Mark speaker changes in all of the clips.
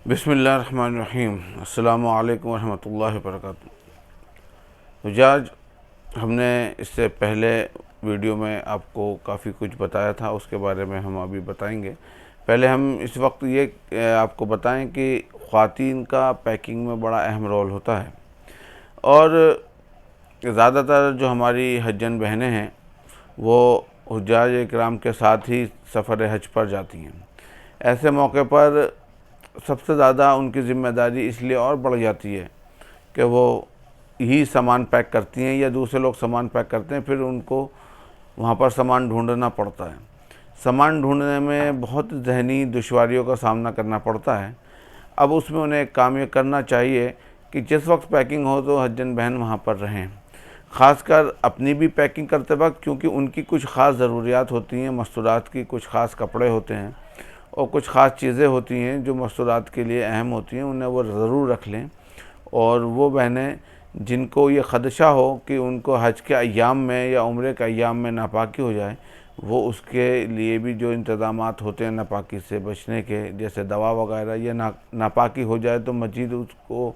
Speaker 1: बिस्मिल्लाहिर्रहमानिर्रहीम। अस्सलामु अलैकुम वरहमतुल्लाहि वबरकातुहू। हुज्जाज, हमने इससे पहले वीडियो में आपको काफ़ी कुछ बताया था, उसके बारे में हम अभी बताएंगे। पहले हम इस वक्त ये आपको बताएं कि ख़वातीन का पैकिंग में बड़ा अहम रोल होता है और ज़्यादातर जो हमारी हज्जन बहनें हैं वो हुज्जाज इकराम के साथ ही सफ़र हज पर जाती हैं। ऐसे मौके पर सबसे ज़्यादा उनकी ज़िम्मेदारी इसलिए और बढ़ जाती है कि वो ही सामान पैक करती हैं या दूसरे लोग सामान पैक करते हैं, फिर उनको वहाँ पर सामान ढूंढना पड़ता है। सामान ढूंढने में बहुत ज़हनी दुश्वारियों का सामना करना पड़ता है। अब उसमें उन्हें एक काम ये करना चाहिए कि जिस वक्त पैकिंग हो तो हज्जन बहन वहाँ पर रहें, ख़ासकर अपनी भी पैकिंग करते वक्त, क्योंकि उनकी कुछ ख़ास ज़रूरियात होती हैं, मस्तूरात की कुछ ख़ास कपड़े होते हैं और कुछ ख़ास चीज़ें होती हैं जो मस्तूरात के लिए अहम होती हैं, उन्हें वो ज़रूर रख लें। और वो बहनें जिनको ये ख़दशा हो कि उनको हज के अय्याम में या उम्रे के अय्याम में नापाकी हो जाए, वो उसके लिए भी जो इंतज़ामात होते हैं नापाकी से बचने के, जैसे दवा वगैरह, या नापाकी हो जाए तो मजीद उसको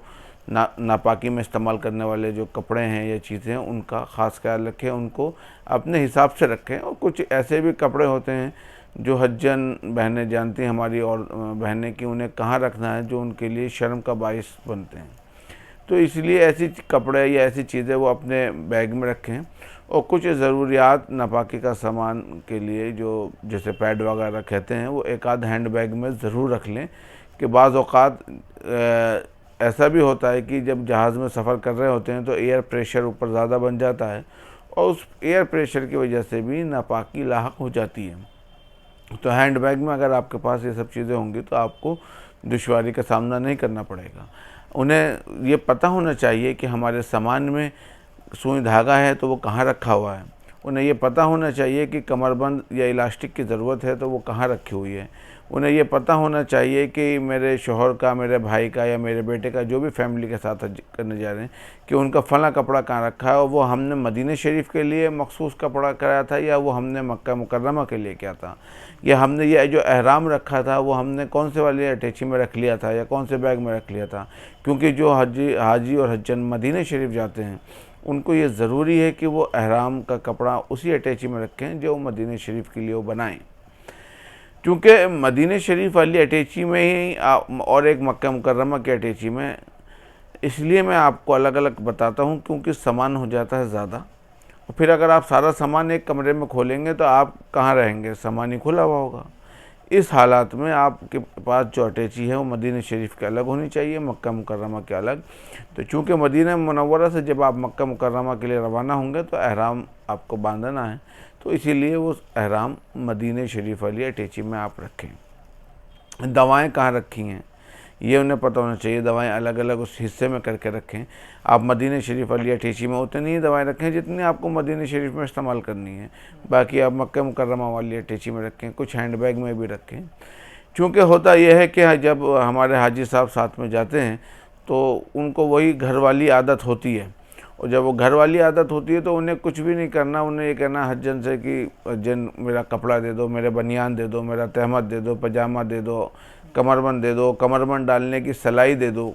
Speaker 1: नापाकी में इस्तेमाल करने वाले जो कपड़े हैं या चीज़ें हैं उनका ख़ास ख्याल रखें, उनको अपने हिसाब से रखें। और कुछ ऐसे भी कपड़े होते हैं जो हज्जन बहनें जानती हैं हमारी और बहनें कि उन्हें कहाँ रखना है, जो उनके लिए शर्म का बाइस बनते हैं, तो इसलिए ऐसी कपड़े या ऐसी चीज़ें वो अपने बैग में रखें। और कुछ ज़रूरियात नापाकी का सामान के लिए जो जैसे पैड वगैरह कहते हैं, वो एक आध हैंड बैग में ज़रूर रख लें कि बाज़ औक़ात ऐसा भी होता है कि जब जहाज़ में सफ़र कर रहे होते हैं तो एयर प्रेशर ऊपर ज़्यादा बन जाता है और उस एयर प्रेशर की वजह से भी नापाकी लाहक हो जाती है। तो हैंड बैग में अगर आपके पास ये सब चीज़ें होंगी तो आपको दुश्वारी का सामना नहीं करना पड़ेगा। उन्हें ये पता होना चाहिए कि हमारे सामान में सुई धागा है तो वो कहाँ रखा हुआ है। उन्हें ये पता होना चाहिए कि कमरबंद या इलास्टिक की ज़रूरत है तो वो कहाँ रखी हुई है। उन्हें ये पता होना चाहिए कि मेरे शोहर का, मेरे भाई का या मेरे बेटे का, जो भी फैमिली के साथ हज करने जा रहे हैं, कि उनका फ़लाँ कपड़ा कहाँ रखा है और वो हमने मदीने शरीफ के लिए मखसूस कपड़ा कराया था या वो हमने मक्का मुकर्रमा के लिए किया था, या हमने ये जो अहराम रखा था वो हमने कौन से वाले अटैची में रख लिया था या कौन से बैग में रख लिया था। क्योंकि जो हाजी और हज्जन मदीने शरीफ जाते हैं उनको ये ज़रूरी है कि वो अहराम का कपड़ा उसी अटैची में रखें जो मदीने शरीफ के लिए वो बनाएं। क्योंकि मदीने शरीफ वाली अटैची में ही और एक मक्का मुकर्रमा की अटैची में, इसलिए मैं आपको अलग अलग बताता हूँ क्योंकि सामान हो जाता है ज़्यादा। और फिर अगर आप सारा सामान एक कमरे में खोलेंगे तो आप कहाँ रहेंगे, सामान ही खुला हुआ होगा। इस हालात में आपके पास जो अटैची है वो मदीना शरीफ के अलग होनी चाहिए, मक्का मुकर्रमा के अलग। तो चूँकि मदीना मुनव्वरा से जब आप मक्का मुकर्रमा के लिए रवाना होंगे तो अहराम आपको बांधना है, तो इसीलिए वो अहराम मदीना शरीफ वाली अटैची में आप रखें। दवाएं कहाँ रखी हैं ये उन्हें पता होना चाहिए, दवाएं अलग अलग उस हिस्से में करके रखें। आप मदीना शरीफ वाली अटैची में उतनी ही दवाएं रखें जितनी आपको मदीना शरीफ में इस्तेमाल करनी है, बाकी आप मक्का मुकर्रमा वाली अटैची में रखें, कुछ हैंड बैग में भी रखें। चूँकि होता यह है कि जब हमारे हाजी साहब साथ में जाते हैं तो उनको वही घर वाली आदत होती है, और जब वो घर वाली आदत होती है तो उन्हें कुछ भी नहीं करना, उन्हें ये कहना हज्जन से कि हज्जन मेरा कपड़ा दे दो, मेरे बनियान दे दो, मेरा तहमत दे दो, पजामा दे दो, कमरबंद दे दो, कमरबंद डालने की सलाई दे दो।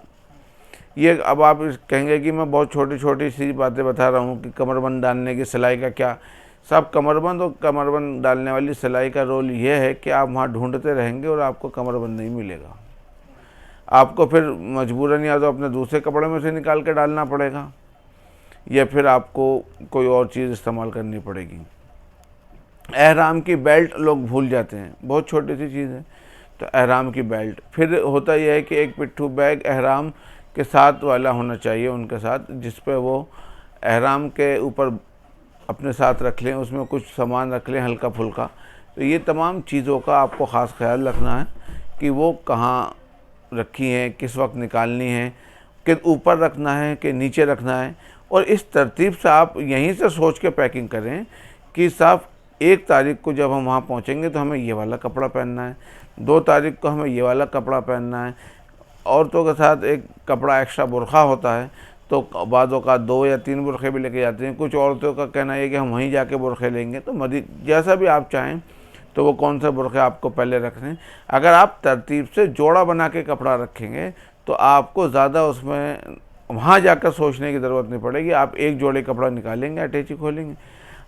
Speaker 1: ये अब आप कहेंगे कि मैं बहुत छोटी छोटी सी बातें बता रहा हूँ कि कमरबंद डालने की सिलाई का क्या। सब कमरबंद और कमरबंद डालने वाली सिलाई का रोल ये है कि आप वहाँ ढूंढते रहेंगे और आपको कमरबंद नहीं मिलेगा। आपको फिर मजबूरन या तो अपने दूसरे कपड़े में से निकाल के डालना पड़ेगा या फिर आपको कोई और चीज़ इस्तेमाल करनी पड़ेगी। एहराम की बेल्ट लोग भूल जाते हैं, बहुत छोटी सी चीज़ है। तो एहराम की बेल्ट, फिर होता यह है कि एक पिट्ठू बैग एहराम के साथ वाला होना चाहिए उनके साथ, जिस पे वो एहराम के ऊपर अपने साथ रख लें, उसमें कुछ सामान रख लें हल्का फुल्का। तो ये तमाम चीज़ों का आपको ख़ास ख्याल रखना है कि वो कहाँ रखी हैं, किस वक्त निकालनी है, कि ऊपर रखना है कि नीचे रखना है। और इस तरतीब से आप यहीं से सोच के पैकिंग करें कि साफ 1 तारीख को जब हम वहाँ पहुँचेंगे तो हमें ये वाला कपड़ा पहनना है, 2 तारीख को हमें ये वाला कपड़ा पहनना है। औरतों के साथ एक कपड़ा एक्स्ट्रा बुरखा होता है, तो बाज़ों का 2 या 3 बुरखे भी लेके जाते हैं। कुछ औरतों का कहना है कि हम वहीं जाके बुरखे लेंगे। तो जैसा भी आप चाहें तो वो कौन सा बुरक़े आपको पहले रखने हैं। अगर आप तरतीब से जोड़ा बना के कपड़ा रखेंगे तो आपको ज़्यादा उसमें वहाँ जाकर सोचने की ज़रूरत नहीं पड़ेगी। आप एक जोड़े कपड़ा निकालेंगे, अटैची खोलेंगे।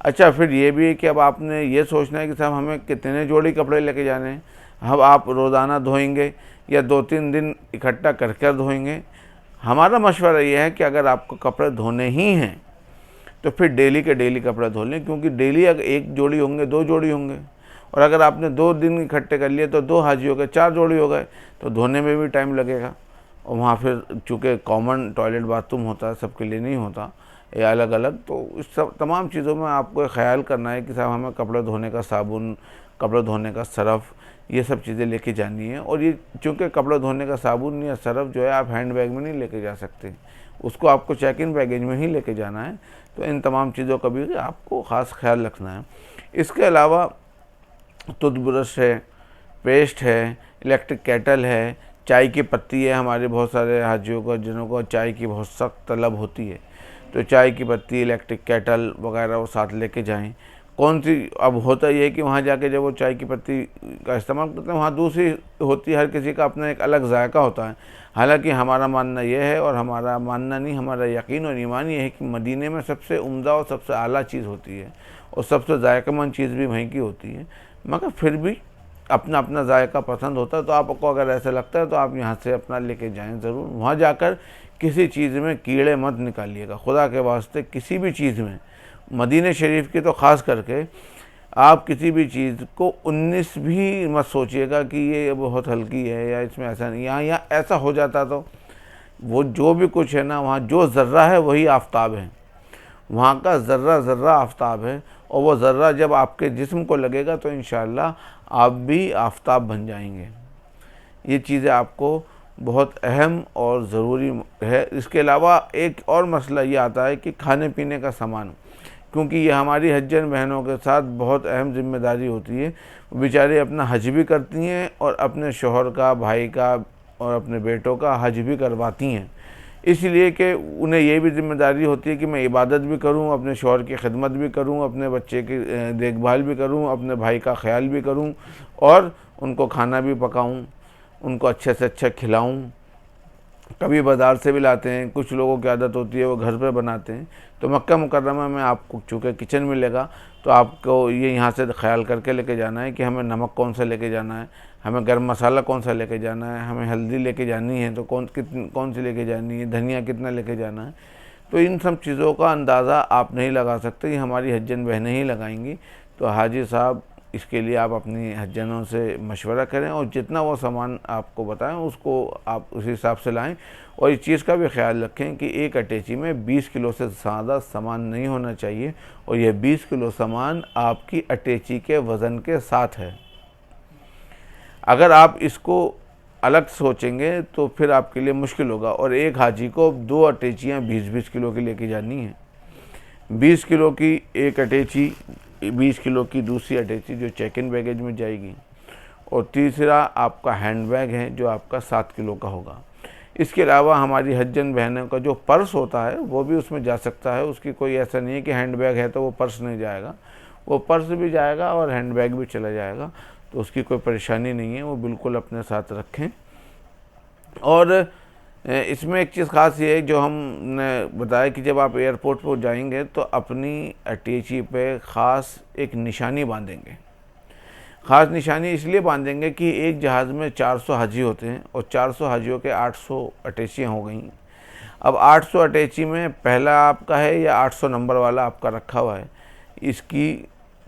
Speaker 1: अच्छा, फिर ये भी है कि अब आपने ये सोचना है कि साहब हमें कितने जोड़ी कपड़े लेके जाने हैं। अब आप रोज़ाना धोएंगे या 2-3 दिन इकट्ठा कर कर धोएंगे। हमारा मशवरा ये है कि अगर आपको कपड़े धोने ही हैं तो फिर डेली के डेली कपड़े धो लें, क्योंकि डेली अगर 1 जोड़ी होंगे 2 जोड़ी होंगे, और अगर आपने 2 दिन इकट्ठे कर लिए तो 2 हाजी हो गए, 4 जोड़ी हो गए, तो धोने में भी टाइम लगेगा। और वहाँ फिर चूँकि कॉमन टॉयलेट बाथरूम होता है, सबके लिए नहीं होता, ये अलग अलग, तो इस सब तमाम चीज़ों में आपको ख्याल करना है कि साहब हमें कपड़े धोने का साबुन, कपड़े धोने का सरफ़, ये सब चीज़ें लेके जानी है। और ये चूँकि कपड़े धोने का साबुन या सरफ़ जो है आप हैंड बैग में नहीं लेके जा सकते, उसको आपको चेक इन बैगेज में ही लेके जाना है। तो इन तमाम चीज़ों का भी आपको ख़ास ख्याल रखना है। इसके अलावा टूथब्रश है, पेस्ट है, इलेक्ट्रिक केटल है, चाय की पत्ती है। हमारे बहुत सारे हाजियों को जिन्हों को चाय की बहुत सख्त तलब होती है, तो चाय की पत्ती, इलेक्ट्रिक केटल वगैरह वो साथ लेके जाएं। कौन सी, अब होता ये है कि वहाँ जाके जब वो चाय की पत्ती का इस्तेमाल करते हैं वहाँ दूसरी होती है, हर किसी का अपना एक अलग जायका होता है। हालांकि हमारा मानना यह है, और हमारा मानना नहीं, हमारा यकीन और ईमान ये है कि मदीने में सबसे उम्दा और सबसे आला चीज़ होती है और सबसे जायकामंद चीज़ भी वहीं की होती है। मगर फिर भी अपना अपना जायका पसंद होता है, तो आपको अगर ऐसा लगता है तो आप यहाँ से अपना लेके जाएं ज़रूर। वहाँ जाकर किसी चीज़ में कीड़े मत निकालिएगा, खुदा के वास्ते। किसी भी चीज़ में, मदीने शरीफ की तो ख़ास करके, आप किसी भी चीज़ को 19 भी मत सोचिएगा कि ये बहुत हल्की है या इसमें ऐसा नहीं। यहाँ ऐसा हो जाता तो वो जो भी कुछ है ना, वहाँ जो ज़र्रा है वही आफ़ताब है। वहाँ का ज़र्रा ज़र्रा आफ़ताब है, और वो ज़र्रा जब आपके जिस्म को लगेगा तो इंशाअल्लाह आप भी आफ़ताब बन जाएंगे। ये चीज़ें आपको बहुत अहम और ज़रूरी है। इसके अलावा एक और मसला ये आता है कि खाने पीने का सामान, क्योंकि ये हमारी हज्जन बहनों के साथ बहुत अहम ज़िम्मेदारी होती है। बेचारे अपना हज भी करती हैं और अपने शोहर का, भाई का और अपने बेटों का हज भी करवाती हैं, इसलिए कि उन्हें ये भी ज़िम्मेदारी होती है कि मैं इबादत भी करूं, अपने शौहर की खिदमत भी करूं, अपने बच्चे की देखभाल भी करूं, अपने भाई का ख्याल भी करूं, और उनको खाना भी पकाऊं, उनको अच्छे से अच्छा खिलाऊं। कभी बाज़ार से भी लाते हैं, कुछ लोगों की आदत होती है वो घर पर बनाते हैं। तो मक्का मुकर्रमा में आपको चूँकि किचन मिलेगा, तो आपको ये यहाँ से ख्याल करके लेके जाना है कि हमें नमक कौन सा लेके जाना है, हमें गर्म मसाला कौन सा लेके जाना है, हमें हल्दी लेके जानी है तो कौन सी लेके जानी है, धनिया कितना लेके जाना है। तो इन सब चीज़ों का अंदाज़ा आप नहीं लगा सकते, ये हमारी हज्जन बहनें ही लगाएंगी। तो हाजी साहब, इसके लिए आप अपनी हज्जनों से मशवरा करें और जितना वो सामान आपको बताएं उसको आप उसी हिसाब से लाएं। और इस चीज़ का भी ख्याल रखें कि एक अटैची में 20 किलो से ज़्यादा सामान नहीं होना चाहिए, और यह 20 किलो सामान आपकी अटैची के वज़न के साथ है। अगर आप इसको अलग सोचेंगे तो फिर आपके लिए मुश्किल होगा। और एक हाजी को 2 अटैचियाँ 20-20 किलो की लेके जानी है। 20 किलो की एक अटैची, 20 किलो की दूसरी अटैची जो चेक इन बैगेज में जाएगी, और तीसरा आपका हैंड बैग है जो आपका 7 किलो का होगा। इसके अलावा हमारी हज्जन बहनों का जो पर्स होता है वो भी उसमें जा सकता है। उसकी कोई ऐसा नहीं है कि हैंड बैग है तो वो पर्स नहीं जाएगा, वो पर्स भी जाएगा और हैंड बैग भी चला जाएगा, तो उसकी कोई परेशानी नहीं है, वो बिल्कुल अपने साथ रखें। और इसमें एक चीज़ ख़ास ये है जो हमने बताया कि जब आप एयरपोर्ट पर जाएंगे तो अपनी अटैची पे ख़ास एक निशानी बांधेंगे। ख़ास निशानी इसलिए बांधेंगे कि एक जहाज़ में 400 हाजी होते हैं और 400 हाजियों के 800 अटैचियाँ हो गई। अब 800 अटैची में पहला आपका है या 800 नंबर वाला आपका रखा हुआ है, इसकी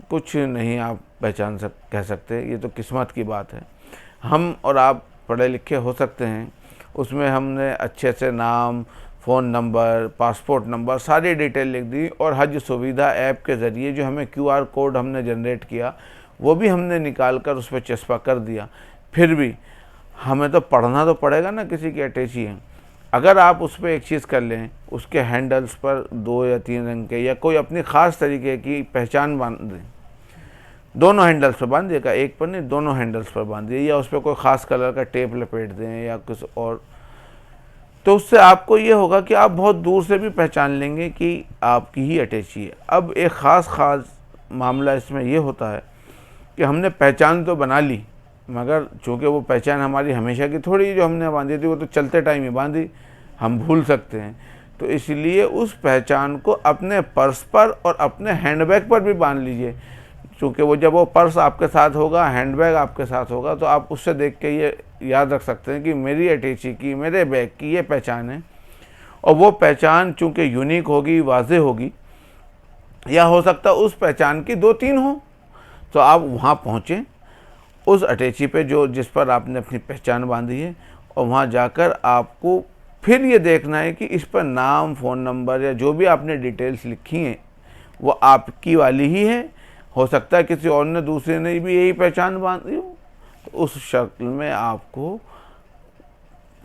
Speaker 1: कुछ नहीं आप कह सकते, ये तो किस्मत की बात है। हम और आप पढ़े लिखे हो सकते हैं, उसमें हमने अच्छे से नाम, फ़ोन नंबर, पासपोर्ट नंबर, सारी डिटेल लिख दी, और हज सुविधा ऐप के ज़रिए जो हमें QR कोड हमने जनरेट किया वो भी हमने निकाल कर उस पर चस्पा कर दिया। फिर भी हमें तो पढ़ना तो पड़ेगा ना, किसी की अटैची है। अगर आप उस पर एक चीज़ कर लें, उसके हैंडल्स पर 2 या 3 रंग के या कोई अपनी ख़ास तरीके की पहचान बांध दें, दोनों हैंडल्स पर बांधिएगा, एक पर नहीं दोनों हैंडल्स पर बांधिए, या उस पर कोई ख़ास कलर का टेप लपेट दें या कुछ और, तो उससे आपको ये होगा कि आप बहुत दूर से भी पहचान लेंगे कि आपकी ही अटैची है। अब एक ख़ास मामला इसमें यह होता है कि हमने पहचान तो बना ली, मगर चूँकि वो पहचान हमारी हमेशा की थोड़ी, जो हमने बांधी थी वो तो चलते टाइम ही बांधी, हम भूल सकते हैं। तो इसलिए उस पहचान को अपने पर्स पर और अपने हैंडबैग पर भी बांध लीजिए, क्योंकि वो जब वो पर्स आपके साथ होगा, हैंडबैग आपके साथ होगा, तो आप उससे देख के ये याद रख सकते हैं कि मेरी अटैची की, मेरे बैग की ये पहचान है। और वो पहचान चूँकि यूनिक होगी, वाज़ेह होगी, या हो सकता है उस पहचान की 2-3 हो, तो आप वहाँ पहुँचें उस अटैची पे जो जिस पर आपने अपनी पहचान बांधी है, और वहाँ जाकर आपको फिर ये देखना है कि इस पर नाम, फ़ोन नंबर या जो भी आपने डिटेल्स लिखी हैं वो आपकी वाली ही है। हो सकता है किसी और ने, दूसरे ने भी यही पहचान बांधी हो। तो उस शक्ल में आपको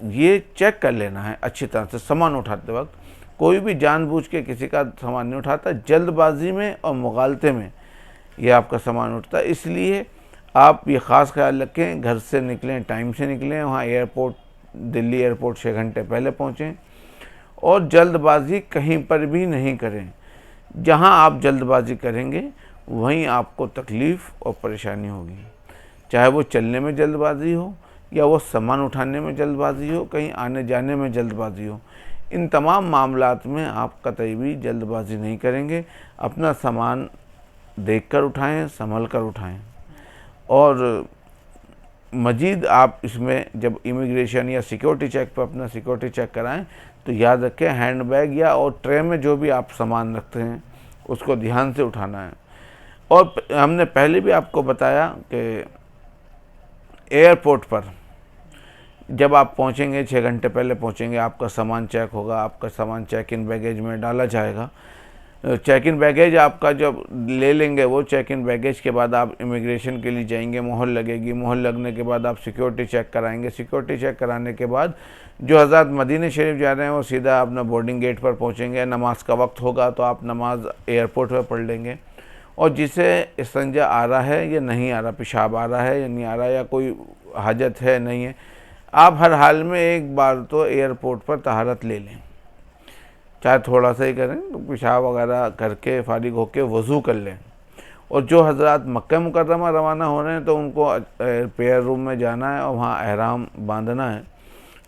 Speaker 1: ये चेक कर लेना है अच्छी तरह से। सामान उठाते वक्त कोई भी जानबूझ के किसी का सामान नहीं उठाता, जल्दबाजी में और मुगालते में ये आपका सामान उठता है। इसलिए आप ये ख़ास ख्याल रखें, घर से निकलें टाइम से निकलें, वहाँ एयरपोर्ट, दिल्ली एयरपोर्ट 6 घंटे पहले पहुँचें, और जल्दबाजी कहीं पर भी नहीं करें। जहाँ आप जल्दबाजी करेंगे वहीं आपको तकलीफ़ और परेशानी होगी, चाहे वो चलने में जल्दबाजी हो, या वो सामान उठाने में जल्दबाजी हो, कहीं आने जाने में जल्दबाजी हो। इन तमाम मामलात में आप कतई भी जल्दबाजी नहीं करेंगे। अपना सामान देखकर उठाएं, संभल कर उठाएं। और मज़ीद आप इसमें जब इमिग्रेशन या सिक्योरिटी चेक पर अपना सिक्योरिटी चेक कराएं, तो याद रखें हैंडबैग या और ट्रे में जो भी आप सामान रखते हैं उसको ध्यान से उठाना है। और हमने पहले भी आपको बताया कि एयरपोर्ट पर जब आप पहुंचेंगे, 6 घंटे पहले पहुंचेंगे, आपका सामान चेक होगा, आपका सामान चेक इन बैगेज में डाला जाएगा। चेक इन बैगेज आपका जब ले लेंगे, वो चेक इन बैगेज के बाद आप इमिग्रेशन के लिए जाएंगे, मोहर लगेगी, मोहर लगने के बाद आप सिक्योरिटी चेक कराएंगे। सिक्योरिटी चेक कराने के बाद जो हज़रात मदीना शरीफ जा रहे हैं वो सीधा अपना बोर्डिंग गेट पर पहुंचेंगे। नमाज का वक्त होगा तो आप नमाज एयरपोर्ट पर पढ़ लेंगे। और जिसे इस्तंजा आ रहा है या नहीं आ रहा, पेशाब आ रहा है या नहीं आ रहा, या कोई हाजत है नहीं है, आप हर हाल में एक बार तो एयरपोर्ट पर तहारत ले लें, चाहे थोड़ा सा ही करें, तो पेशाब वगैरह करके फारिग होकर वज़ू कर लें। और जो हज़रात मक्का मुकर्रमा रवाना हो रहे हैं तो उनको प्रेयर रूम में जाना है और वहाँ एहराम बांधना है,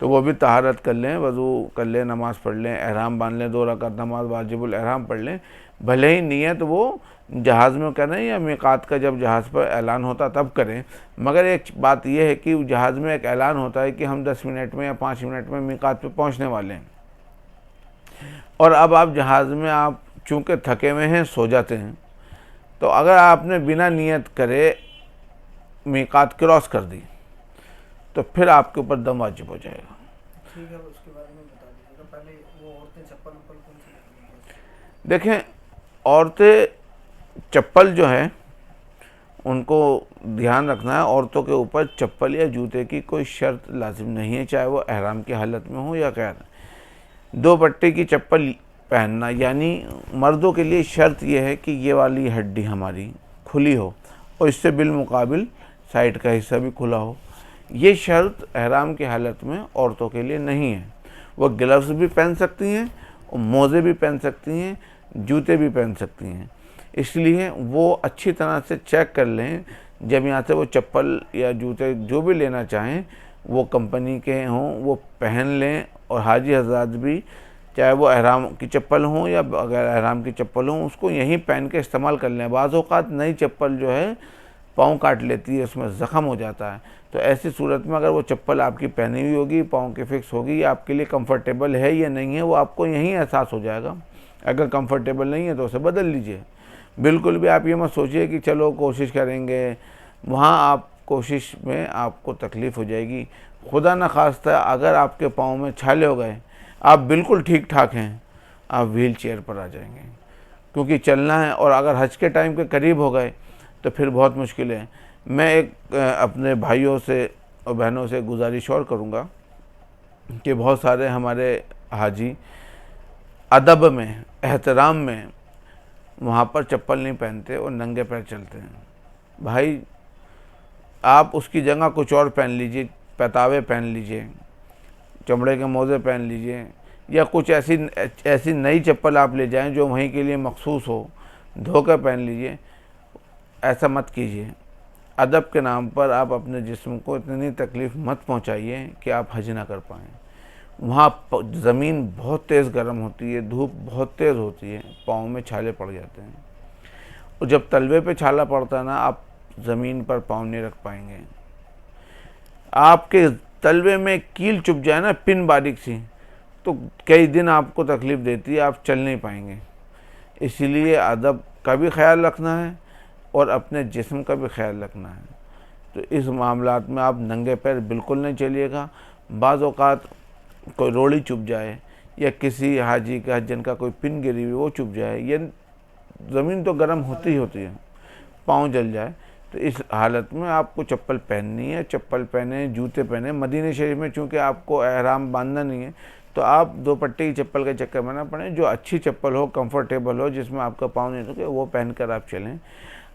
Speaker 1: तो वो भी तहारत कर लें, वज़ू कर लें, नमाज़ पढ़ लें, एहराम बांध लें, 2 रकात नमाज वाजिबुल एहराम पढ़ लें। भले ही नियत वो जहाज़ में करें या मिकात का जब जहाज़ पर ऐलान होता तब करें, मगर एक बात यह है कि जहाज़ में एक ऐलान होता है कि हम 10 मिनट में या 5 मिनट में मिकात पे पहुंचने वाले हैं, और अब आप जहाज़ में आप चूँकि थके हुए हैं, सो जाते हैं, तो अगर आपने बिना नियत करे मिकात क्रॉस कर दी तो फिर आपके ऊपर दम वाजिब हो जाएगा।
Speaker 2: ठीक है, उसके बारे में बता दीजिएगा। पहले वो औरतें चप्पल कौन सी?
Speaker 1: देखें, औरतें चप्पल जो है उनको ध्यान रखना है, औरतों के ऊपर चप्पल या जूते की कोई शर्त लाजिम नहीं है, चाहे वो एहराम की हालत में हो या गैर। 2 पट्टे की चप्पल पहनना, यानी मर्दों के लिए शर्त यह है कि ये वाली हड्डी हमारी खुली हो और इससे बिलमुकाबिल साइड का हिस्सा भी खुला हो। ये शर्त एहराम की हालत में औरतों के लिए नहीं है। वो ग्लव्स भी पहन सकती हैं और मोज़े भी पहन सकती हैं, जूते भी पहन सकती हैं। इसलिए वो अच्छी तरह से चेक कर लें, जब यहाँ से वो चप्पल या जूते जो भी लेना चाहें वो कंपनी के हों वो पहन लें। और हाजी हज़रात भी, चाहे वो एहराम की चप्पल हों या अगर एहराम की चप्पल हों, उसको यहीं पहन के इस्तेमाल कर लें। बाज़ औक़ात नई चप्पल जो है पाँव काट लेती है, उसमें ज़ख़म हो जाता है, तो ऐसी सूरत में अगर वो चप्पल आपकी पहनी हुई होगी, पाँव की फ़िक्स होगी, या आपके लिए कंफर्टेबल है या नहीं है वो आपको यहीं एहसास हो जाएगा। अगर कंफर्टेबल नहीं है तो उसे बदल लीजिए। बिल्कुल भी आप ये मत सोचिए कि चलो कोशिश करेंगे, वहाँ आप कोशिश में आपको तकलीफ़ हो जाएगी। खुदा न खास्ता अगर आपके पाँव में छाले हो गए, आप बिल्कुल ठीक ठाक हैं, आप व्हील चेयर पर आ जाएंगे, क्योंकि चलना है। और अगर हज के टाइम के करीब हो गए तो फिर बहुत मुश्किल है। मैं एक अपने भाइयों से और बहनों से गुजारिश और करूँगा कि बहुत सारे हमारे हाजी अदब में, एहतराम में वहाँ पर चप्पल नहीं पहनते और नंगे पैर चलते हैं। भाई आप उसकी जगह कुछ और पहन लीजिए, पतावे पहन लीजिए, चमड़े के मोज़े पहन लीजिए, या कुछ ऐसी नई चप्पल आप ले जाएं जो वहीं के लिए मखसूस हो, धोकर पहन लीजिए। ऐसा मत कीजिए। अदब के नाम पर आप अपने जिस्म को इतनी तकलीफ़ मत पहुंचाइए कि आप हज ना कर पाएँ। वहाँ ज़मीन बहुत तेज़ गर्म होती है, धूप बहुत तेज़ होती है, पाँव में छाले पड़ जाते हैं, और जब तलवे पे छाला पड़ता है ना, आप ज़मीन पर पाँव नहीं रख पाएंगे। आपके तलवे में कील चुभ जाए ना, पिन बारीक सी, तो कई दिन आपको तकलीफ़ देती है, आप चल नहीं पाएंगे। इसीलिए अदब का भी ख्याल रखना है और अपने जिस्म का भी ख्याल रखना है। तो इस मामलात में आप नंगे पैर बिल्कुल नहीं चलिएगा। बाज़ औक़ात कोई रोड़ी चुभ जाए या किसी हाजी का हज्जन का कोई पिन गिरी हुई वो चुभ जाए, ये ज़मीन तो गर्म होती ही होती है, पाँव जल जाए, तो इस हालत में आपको चप्पल पहननी है। चप्पल पहने, जूते पहने। मदीने शरीफ में चूँकि आपको एहराम बांधना नहीं है, तो आप 2 पट्टी की चप्पल के चक्कर में ना पड़े। जो अच्छी चप्पल हो, कंफर्टेबल हो, जिसमें आपका पाँव नहीं रुके, वो पहन कर आप चलें।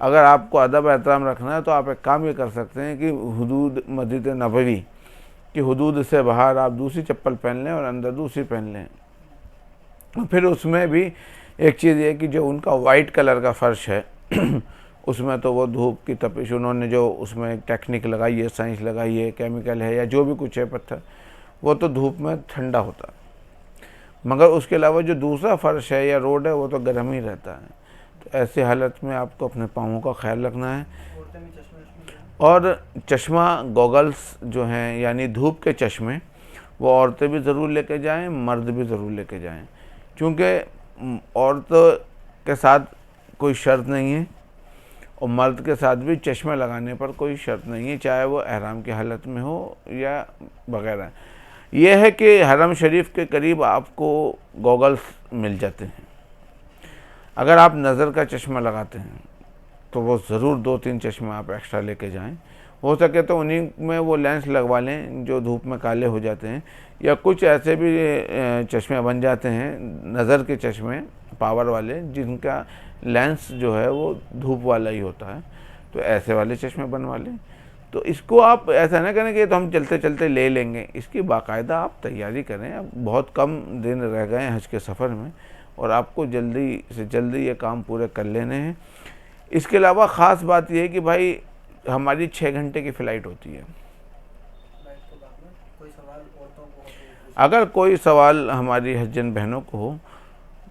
Speaker 1: अगर आपको अदब एहतराम रखना है तो आप एक काम ये कर सकते हैं कि हुदूद मस्जिद नबवी की हुदूद से बाहर आप दूसरी चप्पल पहन लें और अंदर दूसरी पहन लें। फिर उसमें भी एक चीज़ ये कि जो उनका वाइट कलर का फ़र्श है उसमें तो वो धूप की तपिश, उन्होंने जो उसमें टेक्निक लगाई है, साइंस लगाई है, केमिकल है या जो भी कुछ है पत्थर, वो तो धूप में ठंडा होता है, मगर उसके अलावा जो दूसरा फ़र्श है या रोड है वो तो गर्म ही रहता है। तो ऐसे हालत में आपको अपने पाँवों का ख्याल रखना है। और चश्मा, गॉगल्स जो हैं यानी धूप के चश्मे, वो औरतें भी ज़रूर लेके जाएं, मर्द भी ज़रूर लेके जाएं, क्योंकि औरतों के साथ कोई शर्त नहीं है और मर्द के साथ भी चश्मे लगाने पर कोई शर्त नहीं है, चाहे वो एहराम की हालत में हो या वगैरह। यह है कि हरम शरीफ के करीब आपको गॉगल्स मिल जाते हैं। अगर आप नज़र का चश्मा लगाते हैं तो वो ज़रूर 2-3 चश्मे आप एक्स्ट्रा लेके जाएं। हो सके तो उन्हीं में वो लेंस लगवा लें जो धूप में काले हो जाते हैं, या कुछ ऐसे भी चश्मे बन जाते हैं, नज़र के चश्मे पावर वाले, जिनका लेंस जो है वो धूप वाला ही होता है, तो ऐसे वाले चश्मे बनवा लें। तो इसको आप ऐसा ना करें कि तो हम चलते चलते ले लेंगे, इसकी बाकायदा आप तैयारी करें। अब बहुत कम दिन रह गए हैं हज के सफ़र में और आपको जल्दी से जल्दी ये काम पूरे कर लेने हैं। इसके अलावा ख़ास बात यह है कि भाई हमारी 6 घंटे की फ़्लाइट होती है। अगर कोई सवाल हमारी हज्जन बहनों को हो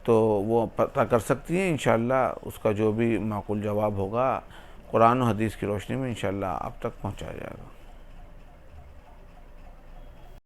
Speaker 1: तो वो पता कर सकती हैं, इंशाअल्लाह उसका जो भी माकूल जवाब होगा कुरान और हदीस की रोशनी में इंशाअल्लाह आप तक पहुंचाया जाएगा।